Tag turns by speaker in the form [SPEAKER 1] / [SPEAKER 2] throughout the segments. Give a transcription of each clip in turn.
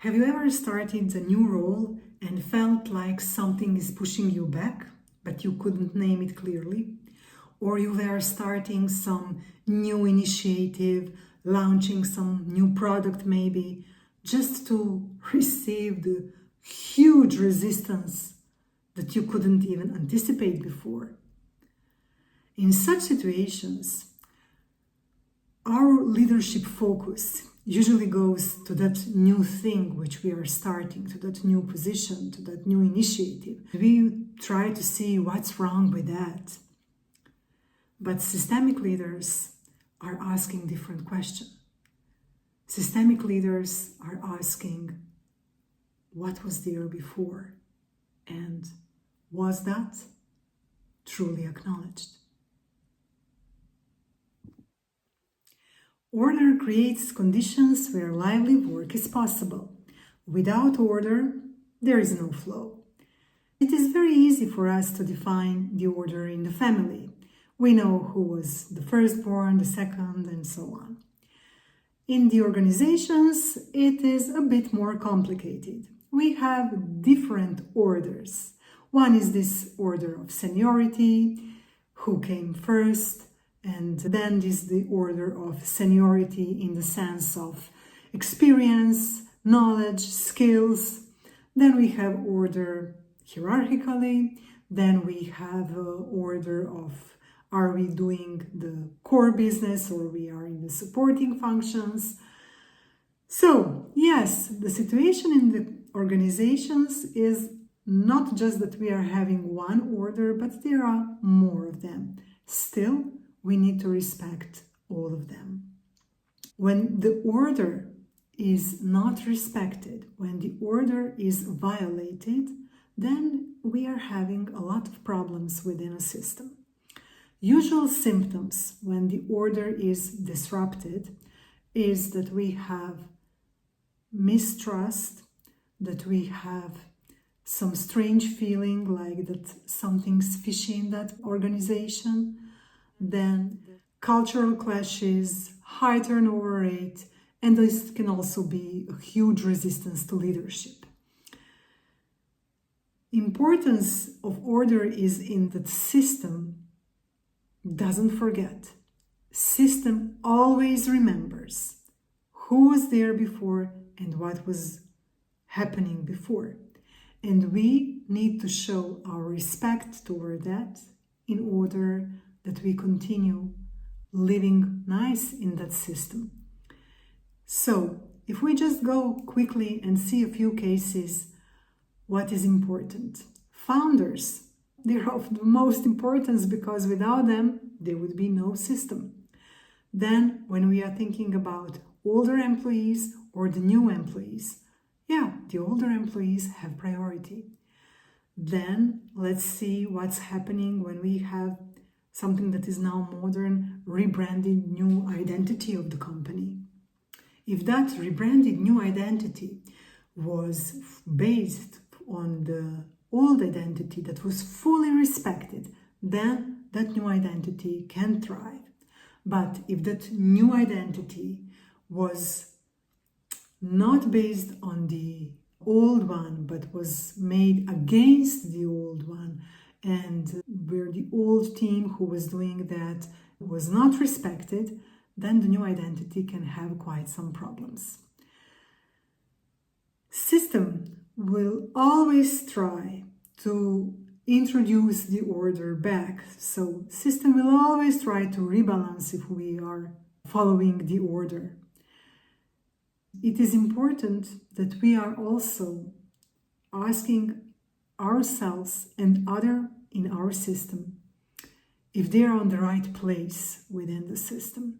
[SPEAKER 1] Have you ever started a new role and felt like something is pushing you back, but you couldn't name it clearly? Or you were starting some new initiative, launching some new product maybe, just to receive the huge resistance that you couldn't even anticipate before? In such situations, our leadership focus usually goes to that new thing which we are starting, to that new position, to that new initiative. We try to see what's wrong with that. But systemic leaders are asking different questions. Systemic leaders are asking, what was there before? And was that truly acknowledged? Order creates conditions where lively work is possible. Without order, there is no flow. It is very easy for us to define the order in the family. We know who was the firstborn, the second, and so on. In the organizations, it is a bit more complicated. We have different orders. One is this order of seniority, who came first, and then is the order of seniority in the sense of experience, knowledge, skills. Then we have order hierarchically. Then we have order of, are we doing the core business or we are in the supporting functions? So yes, the situation in the organizations is not just that we are having one order, but there are more of them. Still, we need to respect all of them. When the order is not respected, when the order is violated, then we are having a lot of problems within a system. Usual symptoms when the order is disrupted is that we have mistrust, that we have some strange feeling like that something's fishy in that organization, then cultural clashes, high turnover rate, and this can also be a huge resistance to leadership. Importance of order is in that system doesn't forget. System always remembers who was there before and what was happening before. And we need to show our respect toward that in order that we continue living nice in that system. So, if we just go quickly and see a few cases, what is important? Founders, they're of the most importance because without them, there would be no system. Then, when we are thinking about older employees or the new employees, the older employees have priority. Then, let's see what's happening when we have something that is now modern, rebranded new identity of the company. If that rebranded new identity was based on the old identity that was fully respected, then that new identity can thrive. But if that new identity was not based on the old one, but was made against the old one, and where the old team who was doing that was not respected, then the new identity can have quite some problems. System will always try to introduce the order back. So system will always try to rebalance if we are following the order. It is important that we are also asking ourselves and other in our system if they are on the right place within the system.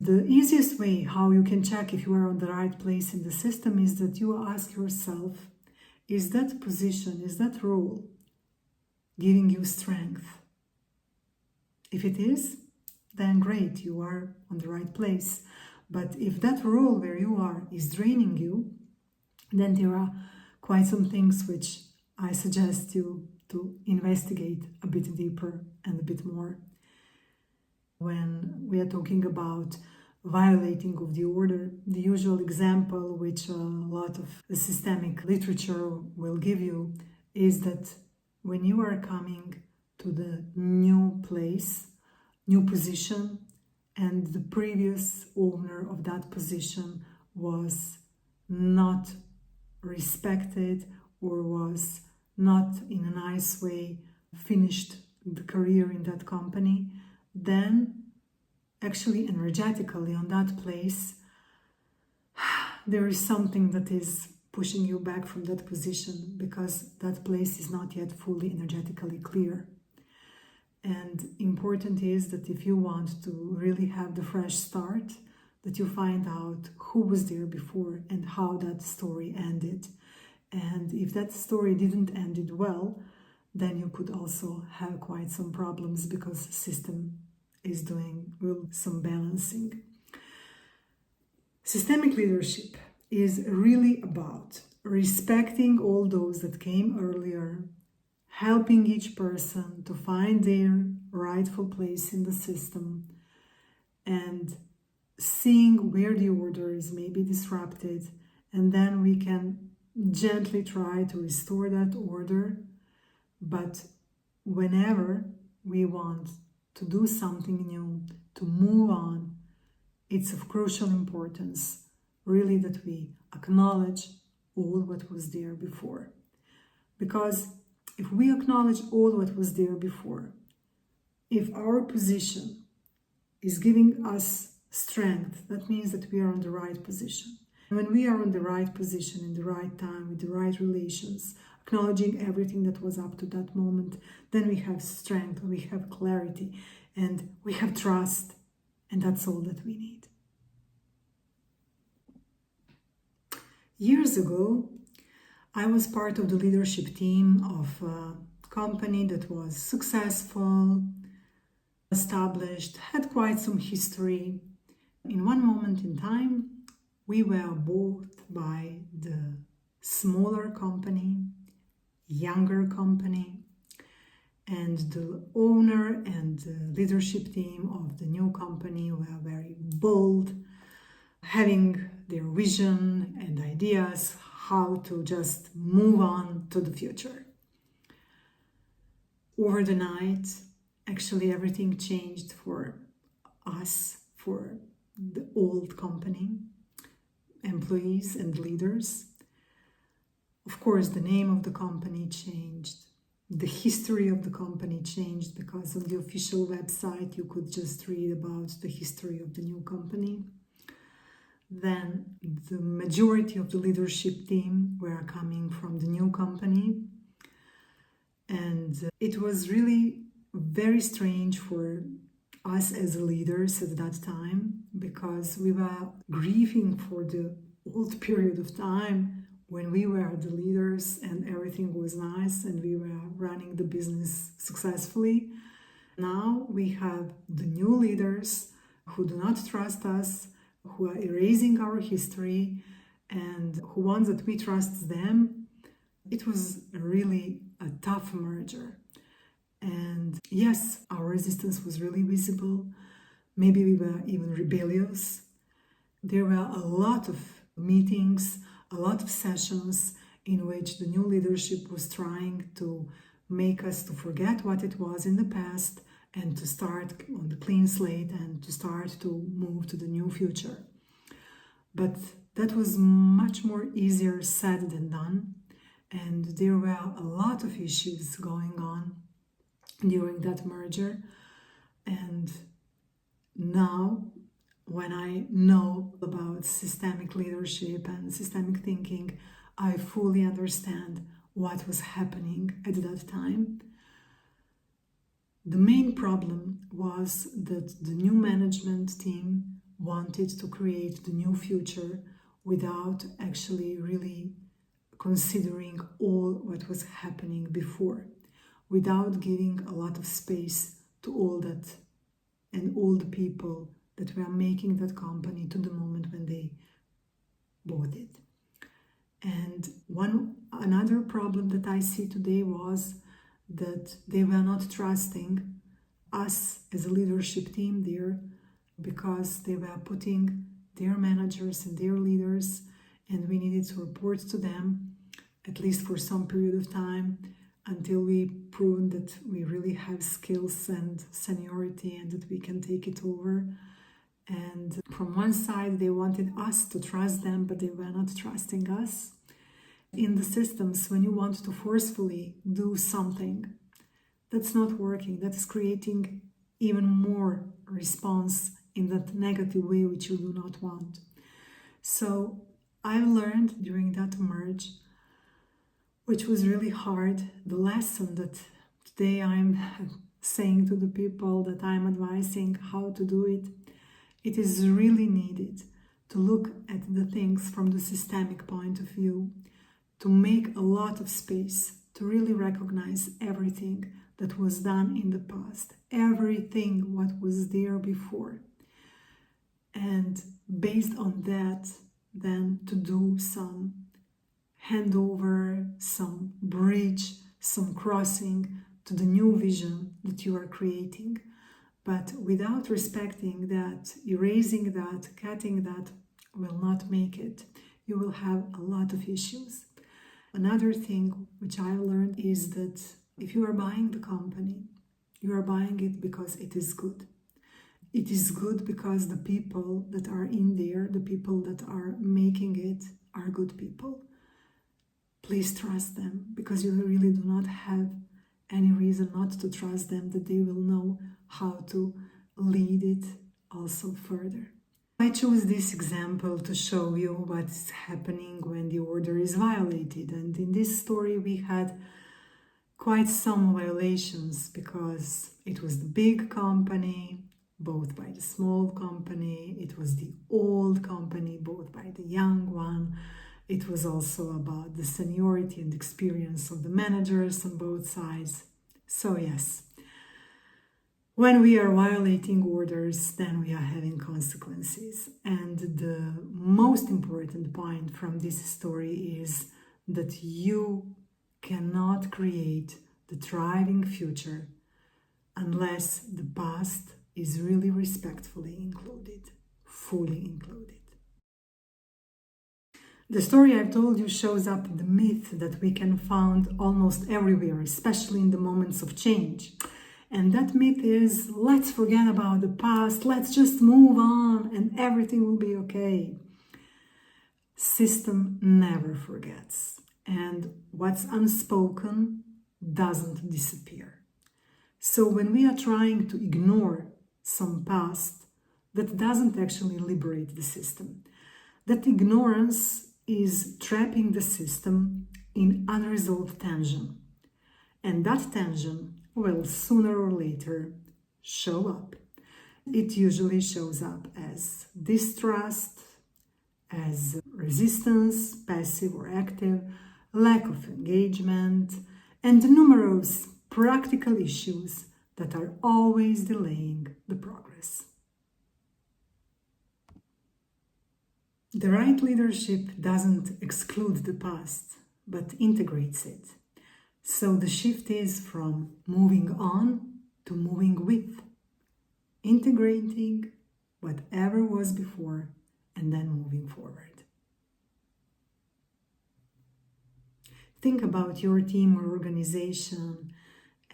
[SPEAKER 1] The easiest way how you can check if you are on the right place in the system is that you ask yourself, is that position, is that role giving you strength? If it is, then great, you are on the right place. But if that role where you are is draining you, then there are quite some things which I suggest you to investigate a bit deeper and a bit more. When we are talking about violating of the order. The usual example, which a lot of systemic literature will give you, is that when you are coming to the new place, new position, and the previous owner of that position was not respected or was not in a nice way finished the career in that company, then actually energetically on that place there is something that is pushing you back from that position, because that place is not yet fully energetically clear. And important is that if you want to really have the fresh start, that you find out who was there before and how that story ended. And if that story didn't end well, then you could also have quite some problems, because the system is doing some balancing. Systemic leadership is really about respecting all those that came earlier, helping each person to find their rightful place in the system, and seeing where the order is maybe disrupted, and then we can gently try to restore that order. But whenever we want to do something new, to move on, it's of crucial importance, really, that we acknowledge all what was there before. Because if we acknowledge all what was there before, if our position is giving us strength, that means that we are in the right position. And when we are in the right position, in the right time, with the right relations, acknowledging everything that was up to that moment, then we have strength, we have clarity, and we have trust, and that's all that we need. Years ago, I was part of the leadership team of a company that was successful, established, had quite some history. In one moment in time, we were bought by the smaller company, younger company, and the owner and the leadership team of the new company were very bold, having their vision and ideas how to just move on to the future. Over the night, actually everything changed for us, for the old company, employees and leaders. Of course, the name of the company changed. The history of the company changed, because on the official website you could just read about the history of the new company. Then the majority of the leadership team were coming from the new company. And it was really very strange for us as leaders at that time, because we were grieving for the old period of time when we were the leaders and everything was nice and we were running the business successfully. Now we have the new leaders who do not trust us, who are erasing our history, and who want that we trust them. It was really a tough merger. And yes, our resistance was really visible. Maybe we were even rebellious. There were a lot of meetings, a lot of sessions in which the new leadership was trying to make us to forget what it was in the past and to start on the clean slate and to start to move to the new future. But that was much more easier said than done. And there were a lot of issues going on during that merger. And now, when I know about systemic leadership and systemic thinking, I fully understand what was happening at that time. The main problem was that the new management team wanted to create the new future without actually really considering all what was happening before, without giving a lot of space to all that and all the people that were making that company to the moment when they bought it. And another problem that I see today was that they were not trusting us as a leadership team there because they were putting their managers and their leaders, and we needed to report to them, at least for some period of time, until we proved that we really have skills and seniority and that we can take it over. And from one side, they wanted us to trust them, but they were not trusting us. In the systems, when you want to forcefully do something, that's not working. That is creating even more response in that negative way which you do not want. So I learned during that merge, which was really hard, the lesson that today I'm saying to the people that I'm advising how to do it. It is really needed to look at the things from the systemic point of view, to make a lot of space, to really recognize everything that was done in the past, everything what was there before. And based on that, then to do some handover, some bridge, some crossing to the new vision that you are creating. But without respecting that, erasing that, cutting that, will not make it. You will have a lot of issues. Another thing which I learned is that if you are buying the company, you are buying it because it is good. It is good because the people that are in there, the people that are making it, are good people. Please trust them, because you really do not have any reason not to trust them, that they will know how to lead it also further. I chose this example to show you what's happening when the order is violated. And in this story we had quite some violations, because it was the big company bought by the small company, it was the old company bought by the young one. It was also about the seniority and experience of the managers on both sides. So yes, when we are violating orders, then we are having consequences. And the most important point from this story is that you cannot create the thriving future unless the past is really respectfully included, fully included. The story I've told you shows up the myth that we can find almost everywhere, especially in the moments of change. And that myth is, let's forget about the past, let's just move on and everything will be okay. System never forgets. And what's unspoken doesn't disappear. So when we are trying to ignore some past, that doesn't actually liberate the system. That ignorance is trapping the system in unresolved tension. And that tension will sooner or later show up. It usually shows up as distrust, as resistance, passive or active, lack of engagement, and numerous practical issues that are always delaying the progress. The right leadership doesn't exclude the past, but integrates it. So the shift is from moving on to moving with, integrating whatever was before and then moving forward. Think about your team or organization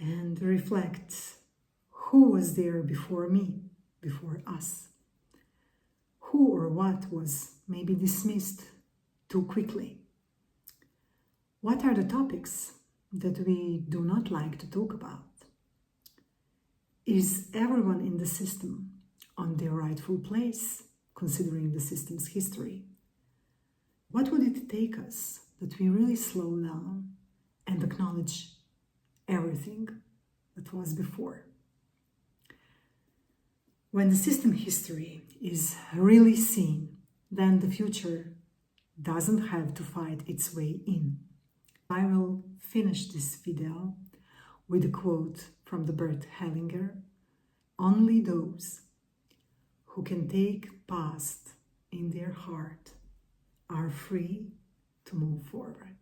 [SPEAKER 1] and reflect, who was there before me, before us? Who or what was maybe dismissed too quickly? What are the topics that we do not like to talk about? Is everyone in the system on their rightful place, considering the system's history? What would it take us that we really slow down and acknowledge everything that was before? When the system history is really seen, then the future doesn't have to fight its way in. I will finish this video with a quote from the Bert Hellinger: "Only those who can take past in their heart are free to move forward."